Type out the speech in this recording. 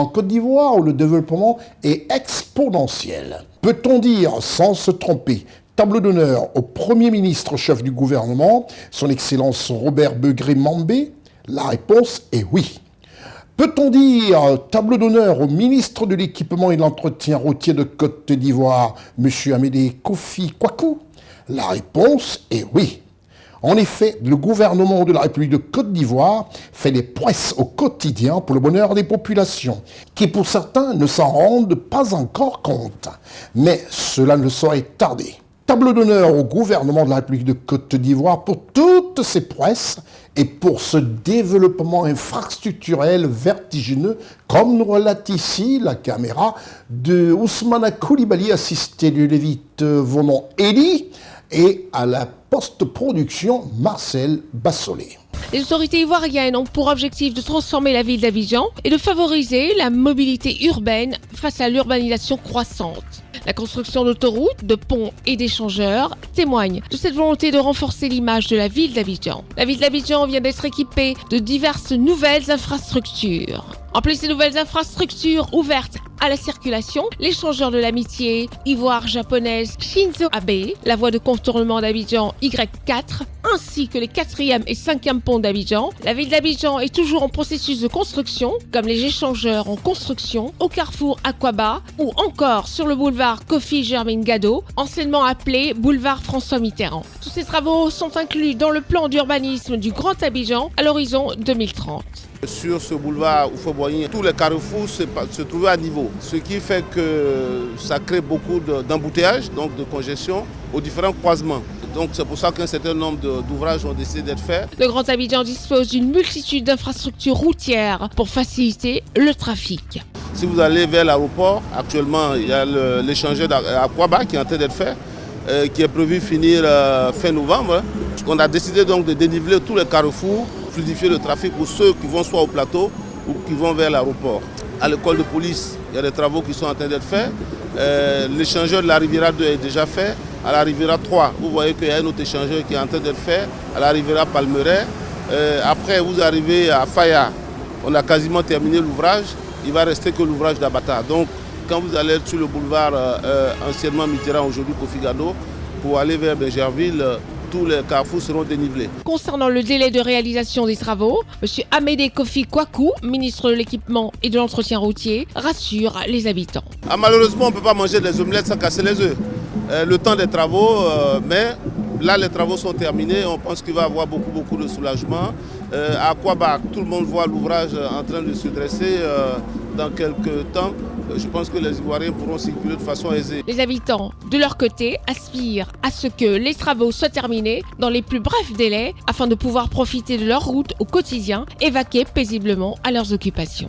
en Côte d'Ivoire où le développement est exponentiel. Peut-on dire, sans se tromper, tableau d'honneur au Premier ministre chef du gouvernement, son Excellence Robert Begré-Mambé? La réponse est oui. Peut-on dire tableau d'honneur au ministre de l'Équipement et de l'Entretien routier de Côte d'Ivoire, M. Amédée Kofi Kwaku? La réponse est oui. En effet, le gouvernement de la République de Côte d'Ivoire fait des prouesses au quotidien pour le bonheur des populations, qui pour certains ne s'en rendent pas encore compte. Mais cela ne saurait tarder. Tableau d'honneur au gouvernement de la République de Côte d'Ivoire pour toutes ces prouesses et pour ce développement infrastructurel vertigineux, comme nous relate ici la caméra de Ousmane Koulibaly, assisté du Lévite Vonon Eli, et à la post-production Marcel Bassolé. Les autorités ivoiriennes ont pour objectif de transformer la ville d'Abidjan et de favoriser la mobilité urbaine face à l'urbanisation croissante. La construction d'autoroutes, de ponts et d'échangeurs témoigne de cette volonté de renforcer l'image de la ville d'Abidjan. La ville d'Abidjan vient d'être équipée de diverses nouvelles infrastructures. En plus des nouvelles infrastructures ouvertes à la circulation, l'échangeur de l'amitié ivoire-japonaise Shinzo Abe, la voie de contournement d'Abidjan Y4, ainsi que les 4e et 5e ponts d'Abidjan. La ville d'Abidjan est toujours en processus de construction, comme les échangeurs en construction au carrefour Aquaba ou encore sur le boulevard Kofi Germain Gado, anciennement appelé boulevard François Mitterrand. Tous ces travaux sont inclus dans le plan d'urbanisme du Grand Abidjan à l'horizon 2030. Sur ce boulevard Oufo-Boigny, tous les carrefours se trouvaient à niveau, ce qui fait que ça crée beaucoup d'embouteillages, donc de congestion aux différents croisements. Donc c'est pour ça qu'un certain nombre d'ouvrages ont décidé d'être faits. Le Grand Abidjan dispose d'une multitude d'infrastructures routières pour faciliter le trafic. Si vous allez vers l'aéroport, actuellement il y a l'échangeur d'Aquaba qui est en train d'être fait, qui est prévu finir fin novembre. On a décidé donc de déniveler tous les carrefours, fluidifier le trafic pour ceux qui vont soit au plateau ou qui vont vers l'aéroport. À l'école de police, il y a des travaux qui sont en train d'être faits. L'échangeur de la Riviera 2 est déjà fait. À la Riviera 3, vous voyez qu'il y a un autre échangeur qui est en train d'être fait. À la Riviera Palmeraie. Après, vous arrivez à Faya. On a quasiment terminé l'ouvrage. Il ne va rester que l'ouvrage d'Abata. Donc, quand vous allez sur le boulevard anciennement Mitterrand, aujourd'hui Kofi Gado, pour aller vers Bergerville, tous les carrefours seront dénivelés. Concernant le délai de réalisation des travaux, M. Amédée Kofi Kwaku, ministre de l'Équipement et de l'Entretien routier, rassure les habitants. Malheureusement, on ne peut pas manger des omelettes sans casser les œufs. Le temps des travaux, mais là les travaux sont terminés, on pense qu'il va y avoir beaucoup de soulagement. À Aquaba, tout le monde voit l'ouvrage en train de se dresser dans quelques temps. Je pense que les Ivoiriens pourront circuler de façon aisée. Les habitants, de leur côté, aspirent à ce que les travaux soient terminés dans les plus brefs délais afin de pouvoir profiter de leur route au quotidien et vaquer paisiblement à leurs occupations.